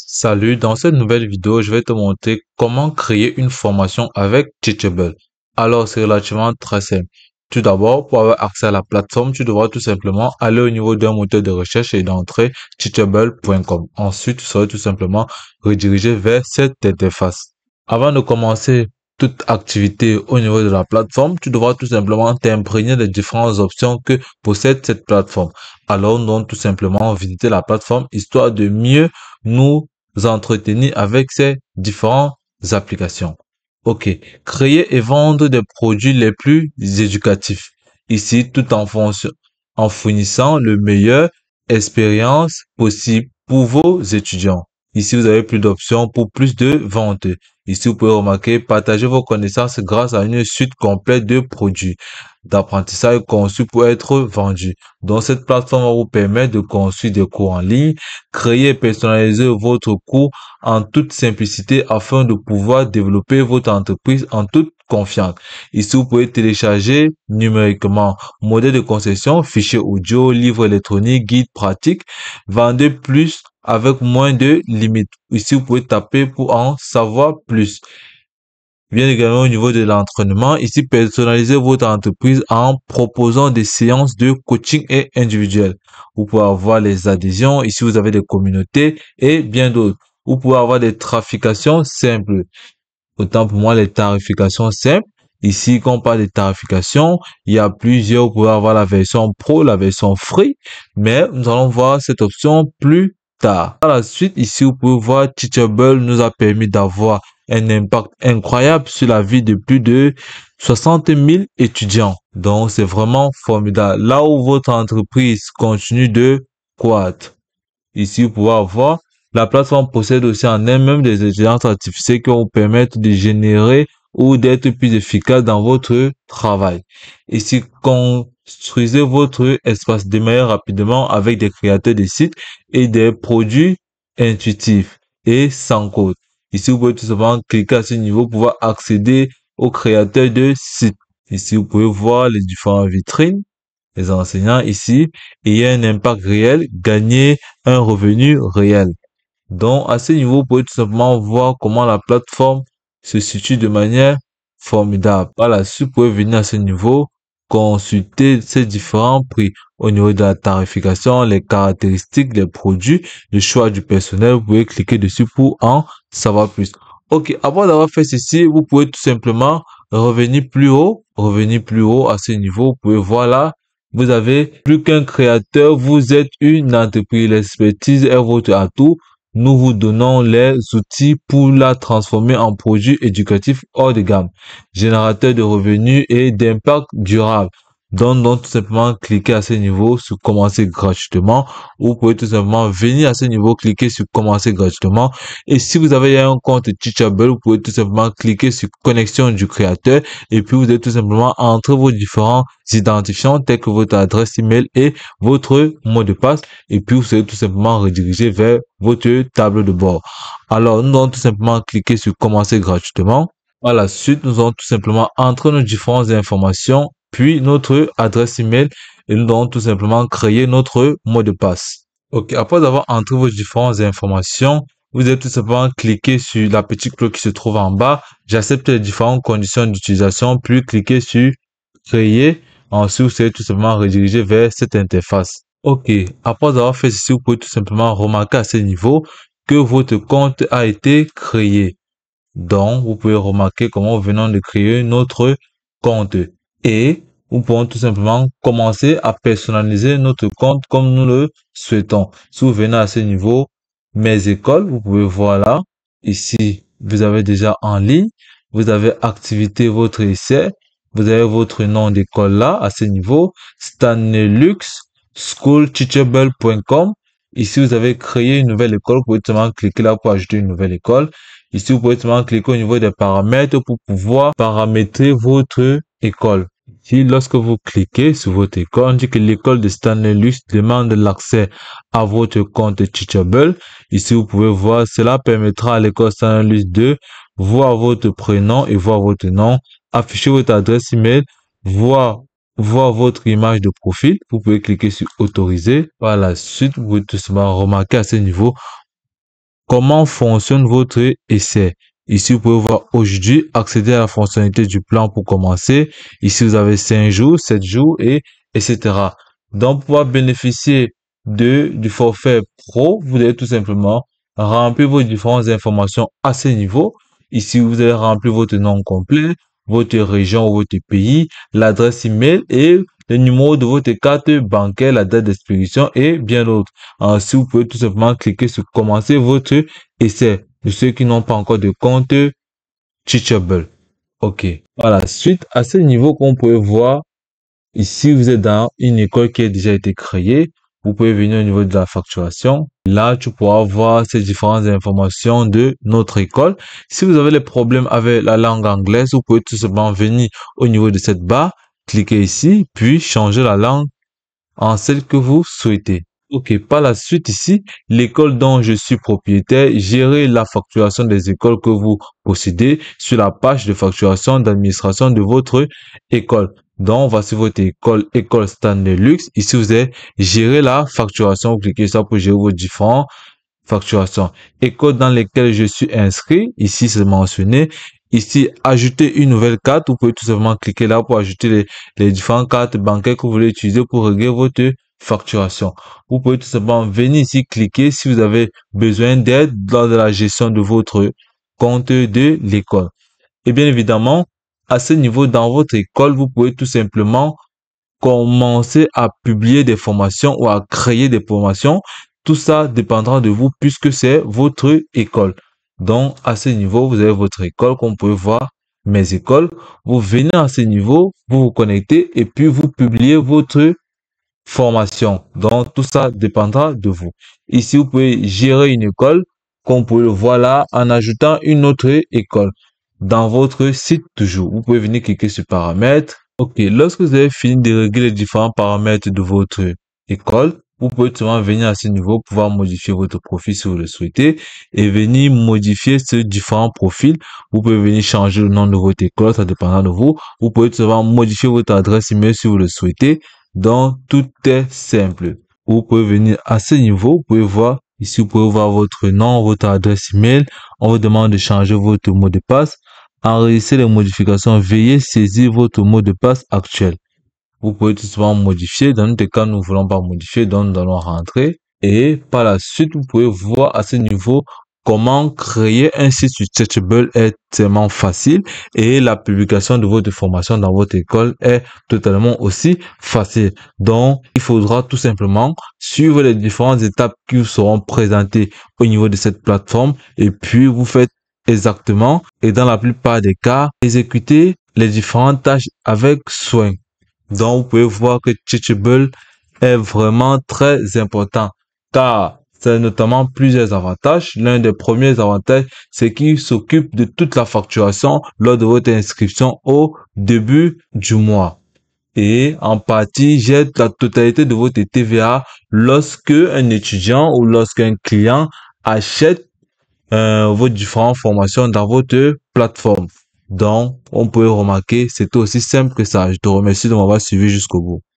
Salut, dans cette nouvelle vidéo, je vais te montrer comment créer une formation avec Teachable. Alors, c'est relativement très simple. Tout d'abord, pour avoir accès à la plateforme, tu devras tout simplement aller au niveau d'un moteur de recherche et d'entrer teachable.com. Ensuite, tu seras tout simplement redirigé vers cette interface. Avant de commencer toute activité au niveau de la plateforme, tu devras tout simplement t'imprégner des différentes options que possède cette plateforme. Alors, donc, tout simplement visiter la plateforme histoire de mieux nous entretenir avec ces différentes applications. OK. Créer et vendre des produits les plus éducatifs. Ici, tout en fournissant le meilleur expérience possible pour vos étudiants. Ici, vous avez plus d'options pour plus de ventes. Ici, vous pouvez remarquer, partager vos connaissances grâce à une suite complète de produits d'apprentissage conçus pour être vendus. Donc, cette plateforme va vous permettre de construire des cours en ligne, créer et personnaliser votre cours en toute simplicité afin de pouvoir développer votre entreprise en toute confiance. Ici, vous pouvez télécharger numériquement modèle de concession, fichiers audio, livres électroniques, guides pratiques, vendez plus avec moins de limites. Ici, vous pouvez taper pour en savoir plus. Bien également au niveau de l'entraînement, ici personnalisez votre entreprise en proposant des séances de coaching et individuel. Vous pouvez avoir les adhésions, ici vous avez des communautés et bien d'autres. Vous pouvez avoir des tarifications simples. Autant pour moi les tarifications simples. Ici, quand on parle de tarification, il y a plusieurs. Vous pouvez avoir la version pro, la version free, mais nous allons voir cette option plus tard. Par la suite, ici, vous pouvez voir Teachable nous a permis d'avoir un impact incroyable sur la vie de plus de 60 000 étudiants. Donc, c'est vraiment formidable. Là où votre entreprise continue de croître. Ici, vous pouvez avoir la plateforme possède aussi en elle-même des intelligences artificielles qui vont vous permettre de générer ou d'être plus efficace dans votre travail. Ici, construisez votre espace de manière rapidement avec des créateurs de sites et des produits intuitifs et sans code. Ici, vous pouvez tout simplement cliquer à ce niveau pour pouvoir accéder aux créateurs de sites. Ici, vous pouvez voir les différentes vitrines, les enseignants ici, et il y a un impact réel, gagner un revenu réel. Donc, à ce niveau, vous pouvez tout simplement voir comment la plateforme se situe de manière formidable. Par la suite, vous pouvez venir à ce niveau, consulter ces différents prix au niveau de la tarification, les caractéristiques des produits, le choix du personnel. Vous pouvez cliquer dessus pour en savoir plus. OK, après d'avoir fait ceci, vous pouvez tout simplement revenir plus haut à ce niveau. Vous pouvez voir là, vous avez plus qu'un créateur, vous êtes une entreprise. L'expertise est votre atout. Nous vous donnons les outils pour la transformer en produit éducatif hors de gamme, générateur de revenus et d'impact durable. Donc, tout simplement cliquer à ce niveau sur commencer gratuitement. Ou vous pouvez tout simplement venir à ce niveau, cliquer sur commencer gratuitement. Et si vous avez un compte Teachable, vous pouvez tout simplement cliquer sur connexion du créateur. Et puis, vous allez tout simplement entrer vos différents identifiants tels que votre adresse email et votre mot de passe. Et puis, vous serez tout simplement redirigé vers votre table de bord. Alors, nous allons tout simplement cliquer sur commencer gratuitement. Par la suite, nous allons tout simplement entrer nos différentes informations, puis notre adresse email et nous allons tout simplement créer notre mot de passe. OK, après avoir entré vos différentes informations, vous allez tout simplement cliquer sur la petite cloche qui se trouve en bas. J'accepte les différentes conditions d'utilisation, puis cliquer sur créer. Ensuite, vous serez tout simplement redirigé vers cette interface. OK, après avoir fait ceci, vous pouvez tout simplement remarquer à ce niveau que votre compte a été créé. Donc, vous pouvez remarquer comment nous venons de créer notre compte et nous pouvons tout simplement commencer à personnaliser notre compte comme nous le souhaitons. Si vous venez à ce niveau, mes écoles, vous pouvez voir là, ici, vous avez déjà en ligne, vous avez activité votre essai, vous avez votre nom d'école là, à ce niveau, Stanley schoolteachable.com. Ici, vous avez créé une nouvelle école, vous pouvez tout simplement cliquer là pour ajouter une nouvelle école. Ici, vous pouvez seulement cliquer au niveau des paramètres pour pouvoir paramétrer votre école. Ici, lorsque vous cliquez sur votre école, on dit que l'école de Stanley Lux demande l'accès à votre compte Teachable. Ici, vous pouvez voir, cela permettra à l'école Stanley Lux de voir votre prénom et voir votre nom, afficher votre adresse email, voir votre image de profil. Vous pouvez cliquer sur autoriser. Par la suite, vous pouvez tout simplement remarquer à ce niveau comment fonctionne votre essai. Ici, vous pouvez voir aujourd'hui, accéder à la fonctionnalité du plan pour commencer. Ici, vous avez 5 jours, 7 jours et etc. Donc, pour pouvoir bénéficier du forfait pro, vous devez tout simplement remplir vos différentes informations à ce niveau. Ici, vous allez remplir votre nom complet, votre région ou votre pays, l'adresse email et le numéro de votre carte bancaire, la date d'expédition et bien d'autres. Ainsi, vous pouvez tout simplement cliquer sur commencer votre essai. De ceux qui n'ont pas encore de compte Teachable. OK. Voilà. Suite à ce niveau qu'on peut voir, ici, vous êtes dans une école qui a déjà été créée. Vous pouvez venir au niveau de la facturation. Là, tu pourras voir ces différentes informations de notre école. Si vous avez des problèmes avec la langue anglaise, vous pouvez tout simplement venir au niveau de cette barre, cliquer ici, puis changer la langue en celle que vous souhaitez. OK, par la suite ici, l'école dont je suis propriétaire, gérer la facturation des écoles que vous possédez sur la page de facturation d'administration de votre école. Donc, voici votre école Stanley Luxe. Ici, vous avez gérer la facturation. Vous cliquez ça pour gérer vos différentes facturations. École dans lesquelles je suis inscrit. Ici, c'est mentionné. Ici, ajouter une nouvelle carte. Vous pouvez tout simplement cliquer là pour ajouter les différentes cartes bancaires que vous voulez utiliser pour régler votre facturation. Vous pouvez tout simplement venir ici cliquer si vous avez besoin d'aide lors de la gestion de votre compte de l'école. Et bien évidemment, à ce niveau, dans votre école, vous pouvez tout simplement commencer à publier des formations ou à créer des formations. Tout ça dépendra de vous puisque c'est votre école. Donc, à ce niveau, vous avez votre école, comme vous pouvez voir, mes écoles. Vous venez à ce niveau, vous vous connectez et puis vous publiez votre formation. Donc, tout ça dépendra de vous. Ici, vous pouvez gérer une école, comme vous pouvez le voir là, en ajoutant une autre école dans votre site toujours. Vous pouvez venir cliquer sur paramètres. OK, lorsque vous avez fini de régler les différents paramètres de votre école, vous pouvez seulement venir à ce niveau, pouvoir modifier votre profil si vous le souhaitez et venir modifier ces différents profils. Vous pouvez venir changer le nom de votre école, ça dépendra de vous. Vous pouvez tout simplement modifier votre adresse email si vous le souhaitez. Donc, tout est simple. Vous pouvez venir à ce niveau, vous pouvez voir, ici, vous pouvez voir votre nom, votre adresse email. On vous demande de changer votre mot de passe. Enregistrer les modifications, veuillez saisir votre mot de passe actuel. Vous pouvez tout simplement modifier. Dans notre cas, nous ne voulons pas modifier, donc nous allons rentrer. Et par la suite, vous pouvez voir à ce niveau comment créer un site sur Teachable est tellement facile et la publication de votre formation dans votre école est totalement aussi facile. Donc, il faudra tout simplement suivre les différentes étapes qui vous seront présentées au niveau de cette plateforme et puis vous faites exactement et dans la plupart des cas, exécuter les différentes tâches avec soin. Donc, vous pouvez voir que Teachable est vraiment très important car c'est notamment plusieurs avantages. L'un des premiers avantages, c'est qu'il s'occupe de toute la facturation lors de votre inscription au début du mois. Et en partie, j'aide la totalité de votre TVA lorsque un étudiant ou lorsqu'un client achète vos différentes formations dans votre plateforme. Donc, on peut remarquer, c'est aussi simple que ça. Je te remercie de m'avoir suivi jusqu'au bout.